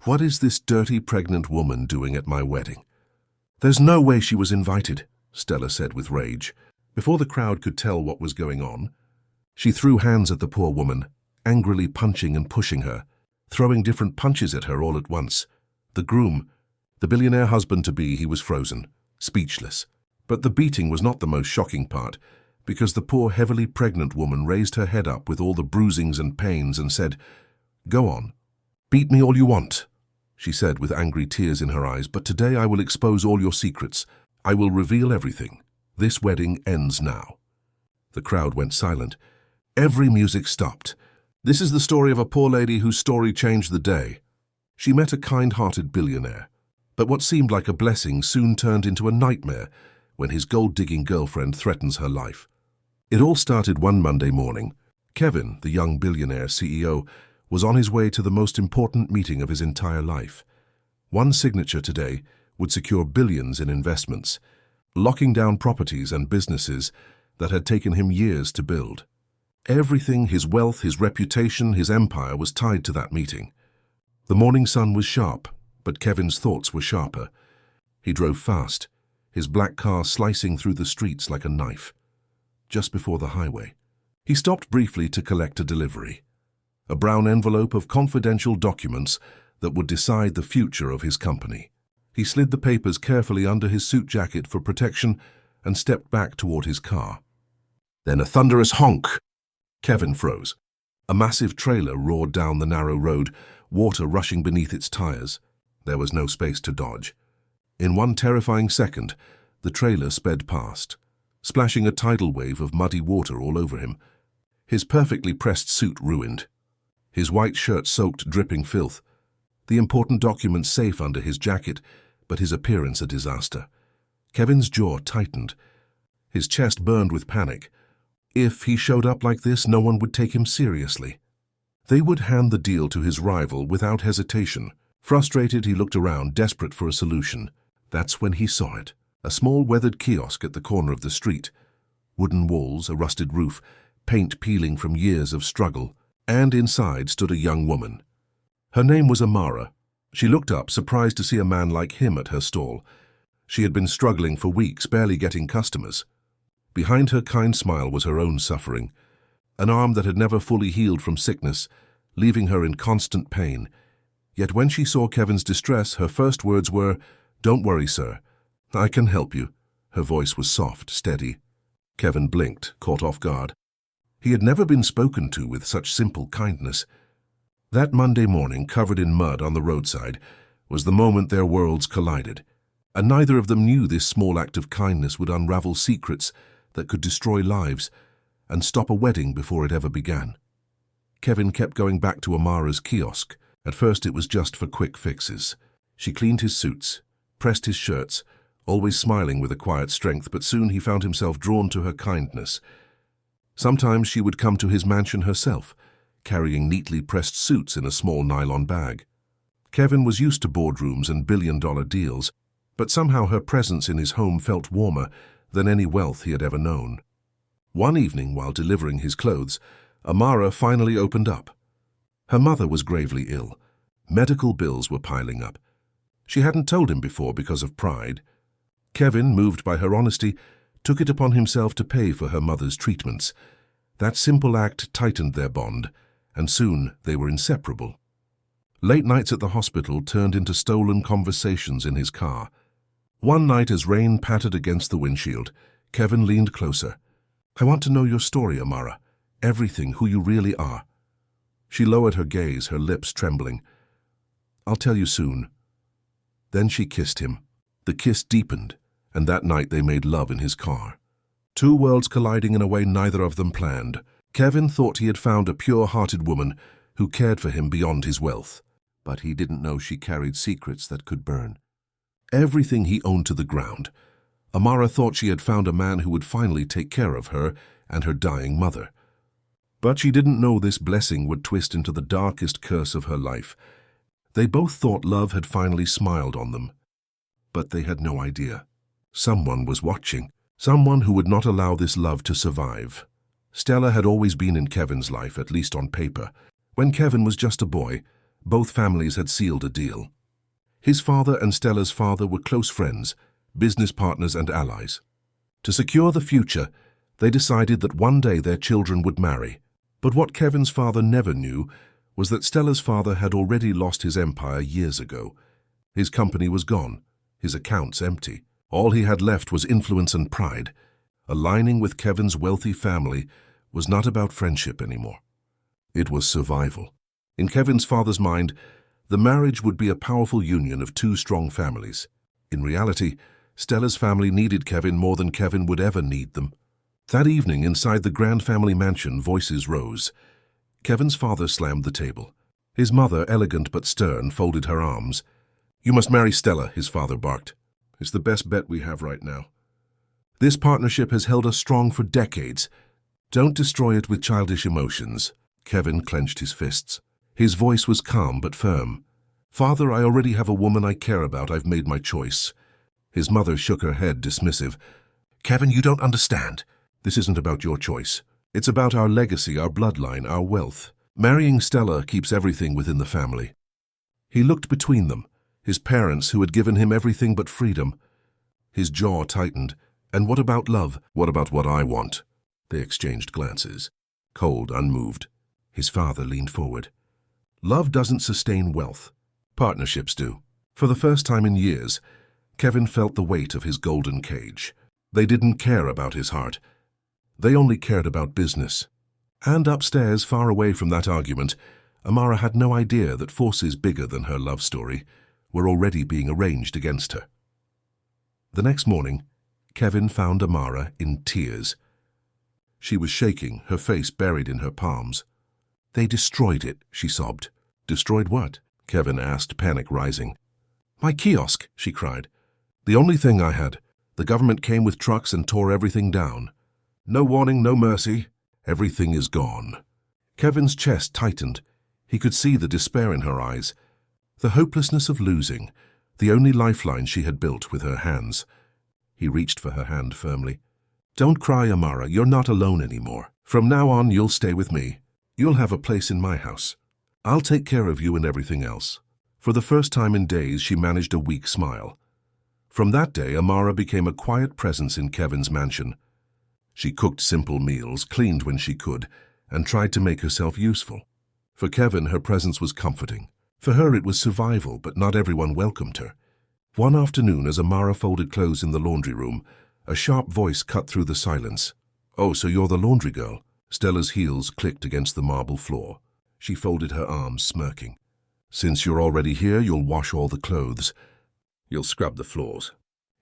What is this dirty pregnant woman doing at my wedding? There's no way she was invited, Stella said with rage. Before the crowd could tell what was going on, she threw hands at the poor woman, angrily punching and pushing her, throwing different punches at her all at once. The groom, the billionaire husband-to-be, he was frozen, speechless. But the beating was not the most shocking part, because the poor heavily pregnant woman raised her head up with all the bruisings and pains and said, "Go on, beat me all you want," she said with angry tears in her eyes, "but today I will expose all your secrets. I will reveal everything. This wedding ends now." The crowd went silent. Every music stopped. This is the story of a poor lady whose story changed the day. She met a kind-hearted billionaire, but what seemed like a blessing soon turned into a nightmare when his gold-digging girlfriend threatens her life. It all started one Monday morning. Kevin, the young billionaire CEO, was on his way to the most important meeting of his entire life. One signature today would secure billions in investments, locking down properties and businesses that had taken him years to build. Everything, his wealth, his reputation, his empire, was tied to that meeting. The morning sun was sharp, but Kevin's thoughts were sharper. He drove fast, his black car slicing through the streets like a knife. Just before the highway, he stopped briefly to collect a delivery, a brown envelope of confidential documents that would decide the future of his company. He slid the papers carefully under his suit jacket for protection and stepped back toward his car. Then a thunderous honk. Kevin froze. A massive trailer roared down the narrow road, water rushing beneath its tires. There was no space to dodge. In one terrifying second, the trailer sped past, splashing a tidal wave of muddy water all over him. His perfectly pressed suit ruined, his white shirt soaked, dripping filth, the important documents safe under his jacket, but his appearance a disaster. Kevin's jaw tightened. His chest burned with panic. If he showed up like this, no one would take him seriously. They would hand the deal to his rival without hesitation. Frustrated, he looked around, desperate for a solution. That's when he saw it. A small weathered kiosk at the corner of the street. Wooden walls, a rusted roof, paint peeling from years of struggle, and inside stood a young woman. Her name was Amara. She looked up, surprised to see a man like him at her stall. She had been struggling for weeks, barely getting customers. Behind her kind smile was her own suffering, an arm that had never fully healed from sickness, leaving her in constant pain. Yet when she saw Kevin's distress, her first words were, "Don't worry, sir. I can help you." Her voice was soft, steady. Kevin blinked, caught off guard. He had never been spoken to with such simple kindness. That Monday morning, covered in mud on the roadside, was the moment their worlds collided, and neither of them knew this small act of kindness would unravel secrets that could destroy lives and stop a wedding before it ever began. Kevin kept going back to Amara's kiosk. At first it was just for quick fixes. She cleaned his suits, pressed his shirts, always smiling with a quiet strength, but soon he found himself drawn to her kindness. Sometimes she would come to his mansion herself, carrying neatly pressed suits in a small nylon bag. Kevin was used to boardrooms and billion-dollar deals, but somehow her presence in his home felt warmer than any wealth he had ever known. One evening, while delivering his clothes, Amara finally opened up. Her mother was gravely ill. Medical bills were piling up. She hadn't told him before because of pride. Kevin, moved by her honesty, took it upon himself to pay for her mother's treatments. That simple act tightened their bond, and soon they were inseparable. Late nights at the hospital turned into stolen conversations in his car. One night, as rain pattered against the windshield, Kevin leaned closer. "I want to know your story, Amara. Everything, who you really are." She lowered her gaze, her lips trembling. "I'll tell you soon." Then she kissed him. The kiss deepened, and that night they made love in his car. Two worlds colliding in a way neither of them planned. Kevin thought he had found a pure-hearted woman who cared for him beyond his wealth, but he didn't know she carried secrets that could burn. Everything he owned to the ground. Amara thought she had found a man who would finally take care of her and her dying mother. But she didn't know this blessing would twist into the darkest curse of her life. They both thought love had finally smiled on them, but they had no idea. Someone was watching, someone who would not allow this love to survive. Stella had always been in Kevin's life, at least on paper. When Kevin was just a boy, Both families had sealed a deal. His father and Stella's father were close friends, business partners and allies. To secure the future, they decided that one day their children would marry. But what Kevin's father never knew was that Stella's father had already lost his empire years ago. His company was gone, his accounts empty. All he had left was influence and pride. Aligning with Kevin's wealthy family was not about friendship anymore. It was survival. In Kevin's father's mind, the marriage would be a powerful union of two strong families. In reality, Stella's family needed Kevin more than Kevin would ever need them. That evening, inside the grand family mansion, voices rose. Kevin's father slammed the table. His mother, elegant but stern, folded her arms. "You must marry Stella," his father barked. "It's the best bet we have right now. This partnership has held us strong for decades. Don't destroy it with childish emotions." Kevin clenched his fists. His voice was calm but firm. "Father, I already have a woman I care about. I've made my choice." His mother shook her head, dismissive. "Kevin, you don't understand. This isn't about your choice. It's about our legacy, our bloodline, our wealth. Marrying Stella keeps everything within the family." He looked between them, his parents who had given him everything but freedom. His jaw tightened. "And what about love? What about what I want?" They exchanged glances. Cold, unmoved. His father leaned forward. "Love doesn't sustain wealth. Partnerships do." For the first time in years, Kevin felt the weight of his golden cage. They didn't care about his heart. They only cared about business. And upstairs, far away from that argument, Amara had no idea that forces bigger than her love story were already being arranged against her. The next morning, Kevin found Amara in tears. She was shaking, her face buried in her palms. "They destroyed it," she sobbed. "Destroyed what?" Kevin asked, panic rising. "My kiosk," she cried. "The only thing I had. The government came with trucks and tore everything down. No warning, no mercy. Everything is gone." Kevin's chest tightened. He could see the despair in her eyes, the hopelessness of losing, the only lifeline she had built with her hands. He reached for her hand firmly. "Don't cry, Amara. You're not alone anymore. From now on, you'll stay with me. You'll have a place in my house. I'll take care of you and everything else." For the first time in days, she managed a weak smile. From that day, Amara became a quiet presence in Kevin's mansion. She cooked simple meals, cleaned when she could, and tried to make herself useful. For Kevin, her presence was comforting. For her, it was survival, but not everyone welcomed her. One afternoon, as Amara folded clothes in the laundry room, a sharp voice cut through the silence. "Oh, so you're the laundry girl?" Stella's heels clicked against the marble floor. She folded her arms, smirking. "Since you're already here, you'll wash all the clothes. You'll scrub the floors.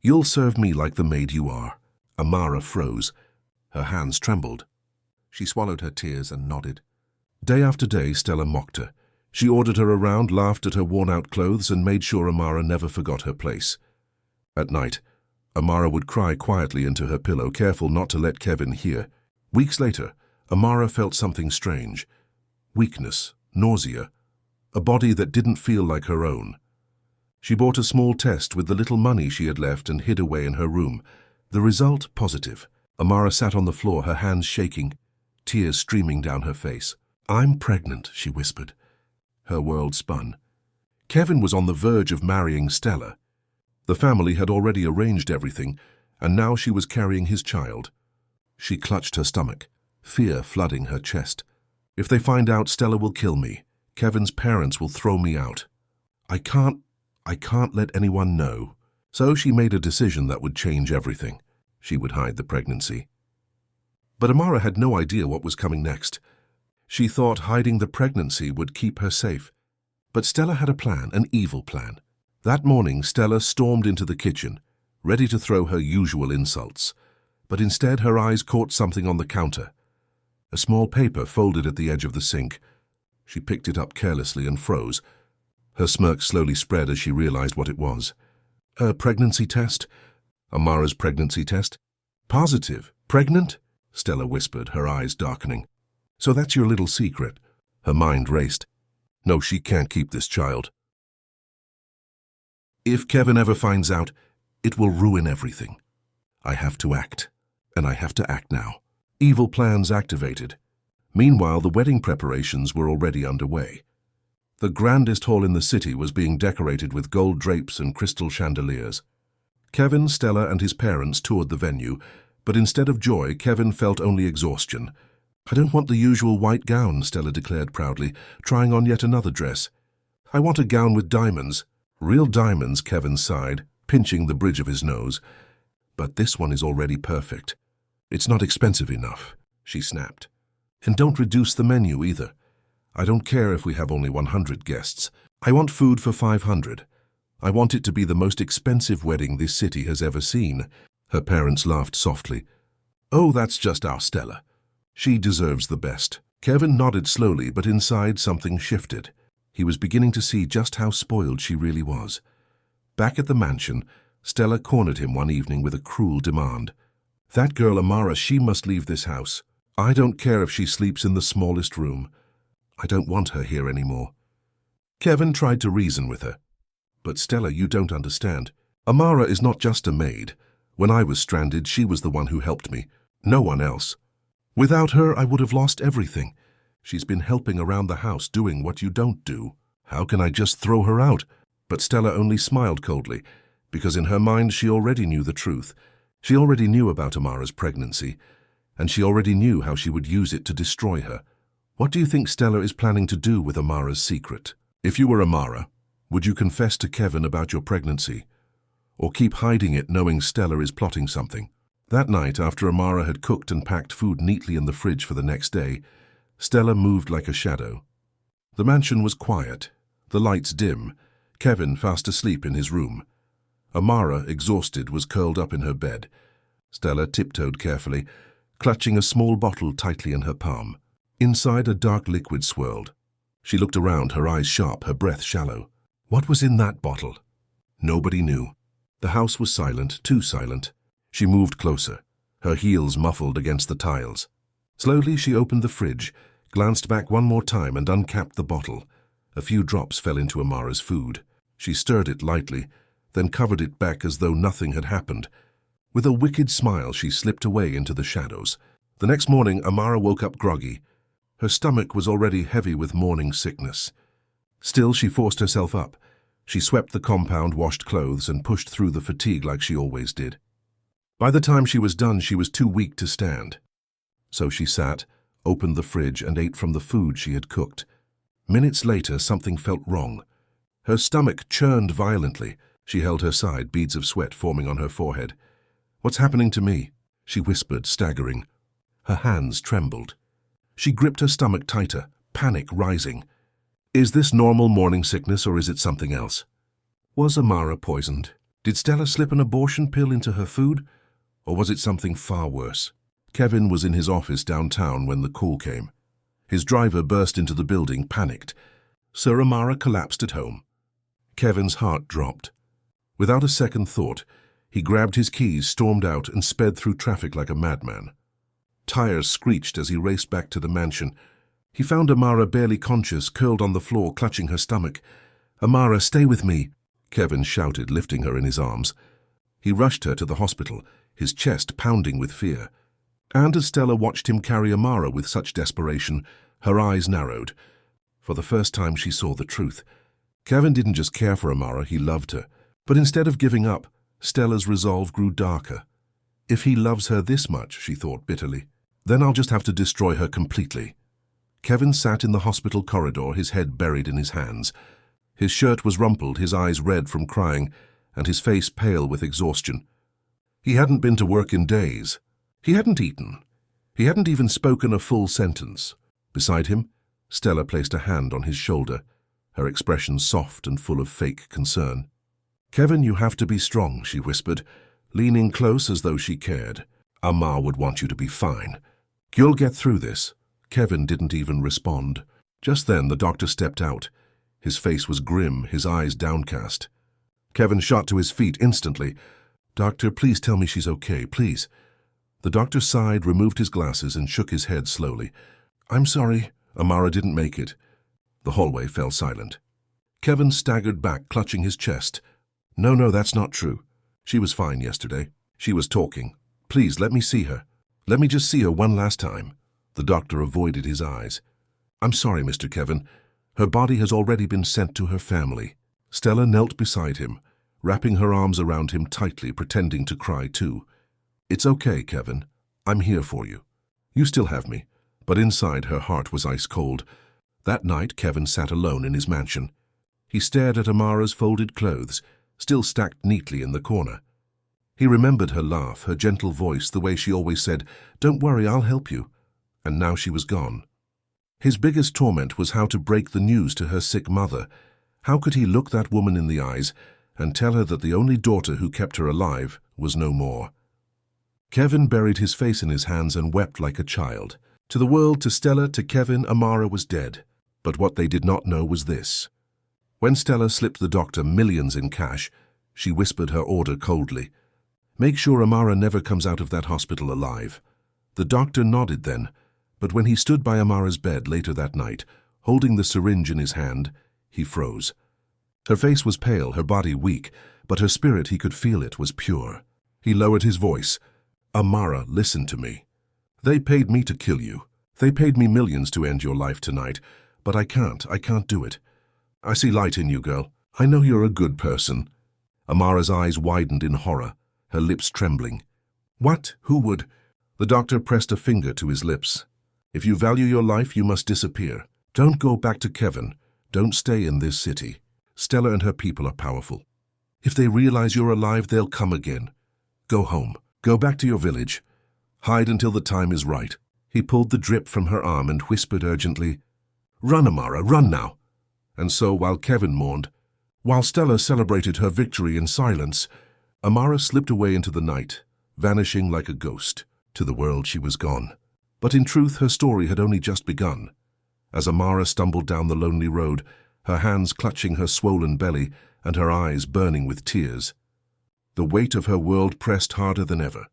You'll serve me like the maid you are." Amara froze. Her hands trembled. She swallowed her tears and nodded. Day after day, Stella mocked her. She ordered her around, laughed at her worn-out clothes, and made sure Amara never forgot her place. At night, Amara would cry quietly into her pillow, careful not to let Kevin hear. Weeks later, Amara felt something strange. Weakness, nausea, a body that didn't feel like her own. She bought a small test with the little money she had left and hid away in her room. The result positive. Amara sat on the floor, her hands shaking, tears streaming down her face. "I'm pregnant," she whispered. Her world spun. Kevin was on the verge of marrying Stella. The family had already arranged everything, and now she was carrying his child. She clutched her stomach, fear flooding her chest. "If they find out, Stella will kill me. Kevin's parents will throw me out. I can't let anyone know." So she made a decision that would change everything. She would hide the pregnancy. But Amara had no idea what was coming next. She thought hiding the pregnancy would keep her safe. But Stella had a plan, an evil plan. That morning, Stella stormed into the kitchen, ready to throw her usual insults. But instead, her eyes caught something on the counter. A small paper folded at the edge of the sink. She picked it up carelessly and froze. Her smirk slowly spread as she realized what it was. "A pregnancy test?" Amara's pregnancy test? "Positive. Pregnant?" Stella whispered, her eyes darkening. "So that's your little secret." Her mind raced. "No, she can't keep this child. If Kevin ever finds out, it will ruin everything. I have to act, and I have to act now." Evil plans activated. Meanwhile, the wedding preparations were already underway. The grandest hall in the city was being decorated with gold drapes and crystal chandeliers. Kevin, Stella, and his parents toured the venue, but instead of joy, Kevin felt only exhaustion. "I don't want the usual white gown," Stella declared proudly, trying on yet another dress. "I want a gown with diamonds." "Real diamonds," Kevin sighed, pinching the bridge of his nose. "But this one is already perfect." "It's not expensive enough," she snapped. "And don't reduce the menu either. I don't care if we have only 100 guests. I want food for 500. I want it to be the most expensive wedding this city has ever seen." Her parents laughed softly. "Oh, that's just our Stella. She deserves the best." Kevin nodded slowly, but inside something shifted. He was beginning to see just how spoiled she really was. Back at the mansion, Stella cornered him one evening with a cruel demand. "That girl Amara, she must leave this house. I don't care if she sleeps in the smallest room. I don't want her here anymore." Kevin tried to reason with her. "But Stella, you don't understand. Amara is not just a maid. When I was stranded, she was the one who helped me. No one else. Without her, I would have lost everything. She's been helping around the house, doing what you don't do. How can I just throw her out?" But Stella only smiled coldly, because in her mind she already knew the truth. She already knew about Amara's pregnancy, and she already knew how she would use it to destroy her. What do you think Stella is planning to do with Amara's secret? If you were Amara, would you confess to Kevin about your pregnancy? Or keep hiding it knowing Stella is plotting something? That night, after Amara had cooked and packed food neatly in the fridge for the next day, Stella moved like a shadow. The mansion was quiet, the lights dim, Kevin fast asleep in his room. Amara, exhausted, was curled up in her bed. Stella tiptoed carefully, clutching a small bottle tightly in her palm. Inside, a dark liquid swirled. She looked around, her eyes sharp, her breath shallow. What was in that bottle? Nobody knew. The house was silent, too silent. She moved closer, her heels muffled against the tiles. Slowly, she opened the fridge, glanced back one more time and uncapped the bottle. A few drops fell into Amara's food. She stirred it lightly, then covered it back as though nothing had happened. With a wicked smile, she slipped away into the shadows. The next morning, Amara woke up groggy. Her stomach was already heavy with morning sickness. Still, she forced herself up. She swept the compound, washed clothes, and pushed through the fatigue like she always did. By the time she was done, she was too weak to stand. So she sat, opened the fridge, and ate from the food she had cooked. Minutes later, something felt wrong. Her stomach churned violently. She held her side, beads of sweat forming on her forehead. "What's happening to me?" she whispered, staggering. Her hands trembled. She gripped her stomach tighter, panic rising. Is this normal morning sickness, or is it something else? Was Amara poisoned? Did Stella slip an abortion pill into her food? Or was it something far worse? Kevin was in his office downtown when the call came. His driver burst into the building, panicked. Sir Amara collapsed at home. Kevin's heart dropped. Without a second thought, he grabbed his keys, stormed out, and sped through traffic like a madman. Tires screeched as he raced back to the mansion. He found Amara barely conscious, curled on the floor, clutching her stomach. "Amara, stay with me," Kevin shouted, lifting her in his arms. He rushed her to the hospital, his chest pounding with fear. And as Stella watched him carry Amara with such desperation, her eyes narrowed. For the first time, she saw the truth. Kevin didn't just care for Amara, he loved her. But instead of giving up, Stella's resolve grew darker. If he loves her this much, she thought bitterly, then I'll just have to destroy her completely. Kevin sat in the hospital corridor, his head buried in his hands. His shirt was rumpled, his eyes red from crying, and his face pale with exhaustion. He hadn't been to work in days. He hadn't eaten. He hadn't even spoken a full sentence. Beside him, Stella placed a hand on his shoulder, her expression soft and full of fake concern. "Kevin, you have to be strong," she whispered, leaning close as though she cared. "Amar would want you to be fine. You'll get through this." Kevin didn't even respond. Just then, the doctor stepped out. His face was grim, his eyes downcast. Kevin shot to his feet instantly. "Doctor, please tell me she's okay, please." The doctor sighed, removed his glasses, and shook his head slowly. "I'm sorry, Amara didn't make it." The hallway fell silent. Kevin staggered back, clutching his chest. No, that's not true. She was fine yesterday. She was talking. Please, let me see her. Let me just see her one last time." The doctor avoided his eyes. "I'm sorry, Mr. Kevin. Her body has already been sent to her family. Stella knelt beside him, wrapping her arms around him tightly, pretending to cry too. It's okay, Kevin. I'm here for you. You still have me. But inside, her heart was ice cold. That night, Kevin sat alone in his mansion. He stared at Amara's folded clothes, still stacked neatly in the corner. He remembered her laugh, her gentle voice, the way she always said, "Don't worry, I'll help you." And now she was gone. His biggest torment was how to break the news to her sick mother. How could he look that woman in the eyes and tell her that the only daughter who kept her alive was no more? Kevin buried his face in his hands and wept like a child. To the world, to Stella, to Kevin, Amara was dead. But what they did not know was this. When Stella slipped the doctor millions in cash, she whispered her order coldly. "Make sure Amara never comes out of that hospital alive." The doctor nodded then, but when he stood by Amara's bed later that night, holding the syringe in his hand, he froze. Her face was pale, her body weak, but her spirit, he could feel it, was pure. He lowered his voice. "Amara, listen to me. They paid me to kill you. They paid me millions to end your life tonight, but I can't do it. I see light in you, girl. I know you're a good person." Amara's eyes widened in horror, her lips trembling. "What? Who would?" The doctor pressed a finger to his lips. "If you value your life, you must disappear. Don't go back to Kevin. Don't stay in this city. Stella and her people are powerful. If they realize you're alive, they'll come again. Go home. Go back to your village. Hide until the time is right." He pulled the drip from her arm and whispered urgently, "Run, Amara, run now." And so, while Kevin mourned, while Stella celebrated her victory in silence, Amara slipped away into the night, vanishing like a ghost. To the world, she was gone. But in truth, her story had only just begun. As Amara stumbled down the lonely road, her hands clutching her swollen belly and her eyes burning with tears, the weight of her world pressed harder than ever.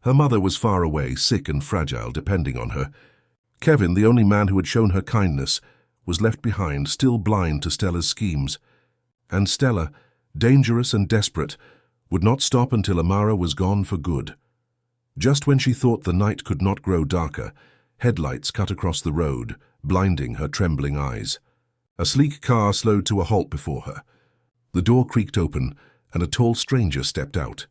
Her mother was far away, sick and fragile, depending on her. Kevin, the only man who had shown her kindness, was left behind, still blind to Stella's schemes. And Stella, dangerous and desperate, would not stop until Amara was gone for good. Just when she thought the night could not grow darker, headlights cut across the road, blinding her trembling eyes. A sleek car slowed to a halt before her. The door creaked open, and a tall stranger stepped out,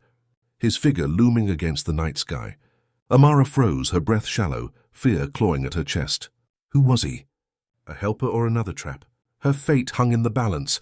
his figure looming against the night sky. Amara froze, her breath shallow, fear clawing at her chest. Who was he? A helper or another trap? Her fate hung in the balance,